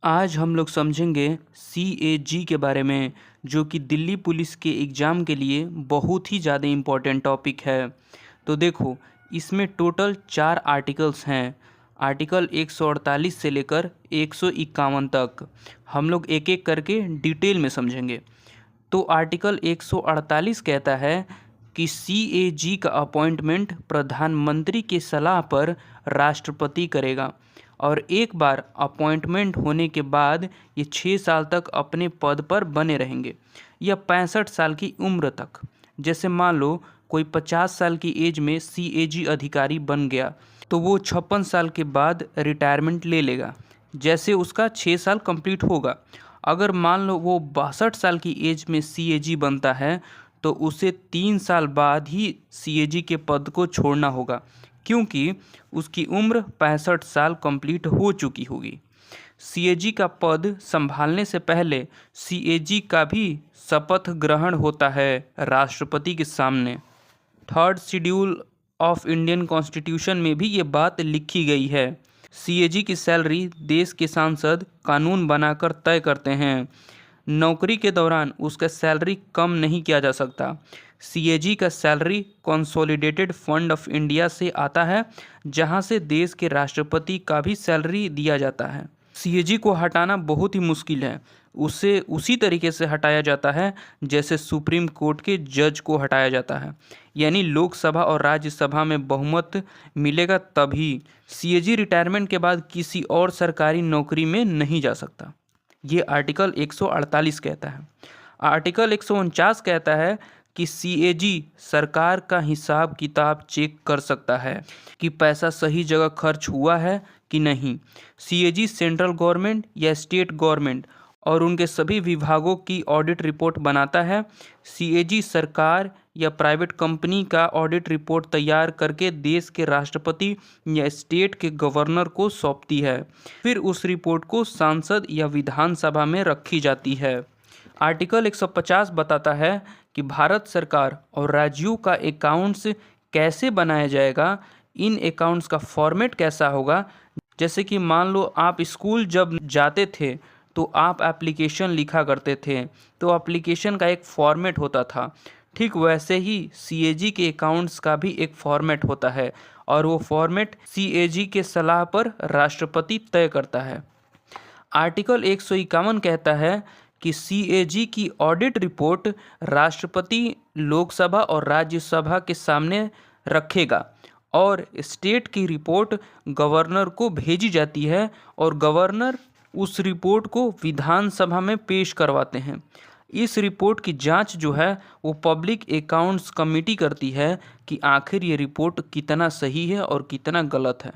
आज हम लोग समझेंगे CAG के बारे में, जो कि दिल्ली पुलिस के एग्ज़ाम के लिए बहुत ही ज़्यादा इम्पोर्टेंट टॉपिक है। तो देखो, इसमें टोटल 4 आर्टिकल्स हैं। आर्टिकल 148 से लेकर 151 तक हम लोग एक एक करके डिटेल में समझेंगे। तो आर्टिकल 148 कहता है कि CAG का अपॉइंटमेंट प्रधानमंत्री की सलाह पर राष्ट्रपति करेगा और एक बार अपॉइंटमेंट होने के बाद ये 6 साल तक अपने पद पर बने रहेंगे या 65 साल की उम्र तक। जैसे मान लो कोई 50 साल की एज में CAG अधिकारी बन गया तो वो 56 साल के बाद रिटायरमेंट ले लेगा जैसे उसका 6 साल कंप्लीट होगा। अगर मान लो वो 62 साल की एज में CAG बनता है तो उसे 3 साल बाद ही CAG के पद को छोड़ना होगा, क्योंकि उसकी उम्र 65 साल कंप्लीट हो चुकी होगी। CAG का पद संभालने से पहले CAG का भी शपथ ग्रहण होता है राष्ट्रपति के सामने। 3rd schedule of Indian constitution में भी ये बात लिखी गई है। CAG की सैलरी देश के सांसद कानून बनाकर तय करते हैं। नौकरी के दौरान उसका सैलरी कम नहीं किया जा सकता। CAG का salary consolidated fund of India से आता है, जहां से देश के राष्ट्रपति का भी सैलरी दिया जाता है। CAG को हटाना बहुत ही मुश्किल है। उसे उसी तरीके से हटाया जाता है जैसे सुप्रीम कोर्ट के जज को हटाया जाता है, यानी लोकसभा और राज्यसभा में बहुमत मिलेगा तभी। CAG रिटायरमेंट के बाद किसी और सरकारी नौकरी में नहीं जा सकता। ये आर्टिकल 148 कहता है। आर्टिकल 149 कहता है कि CAG सरकार का हिसाब किताब चेक कर सकता है कि पैसा सही जगह खर्च हुआ है कि नहीं। CAG सेंट्रल गवर्नमेंट या स्टेट गवर्नमेंट और उनके सभी विभागों की ऑडिट रिपोर्ट बनाता है। CAG सरकार या प्राइवेट कंपनी का ऑडिट रिपोर्ट तैयार करके देश के राष्ट्रपति या स्टेट के गवर्नर को सौंपती है। फिर उस रिपोर्ट को सांसद या विधानसभा में रखी जाती है। आर्टिकल 150 बताता है कि भारत सरकार और राज्यों का अकाउंट्स कैसे बनाया जाएगा, इन अकाउंट्स का फॉर्मेट कैसा होगा। जैसे कि मान लो आप स्कूल जब जाते थे तो आप एप्लीकेशन लिखा करते थे, तो एप्लीकेशन का एक फॉर्मेट होता था। ठीक वैसे ही CAG के अकाउंट्स का भी एक फॉर्मेट होता है और वो फॉर्मेट CAG के सलाह पर राष्ट्रपति तय करता है। आर्टिकल 151 कहता है कि CAG की ऑडिट रिपोर्ट राष्ट्रपति लोकसभा और राज्यसभा के सामने रखेगा और स्टेट की रिपोर्ट गवर्नर को भेजी जाती है और गवर्नर उस रिपोर्ट को विधानसभा में पेश करवाते हैं। इस रिपोर्ट की जांच जो है वो पब्लिक अकाउंट्स कमेटी करती है कि आखिर ये रिपोर्ट कितना सही है और कितना गलत है।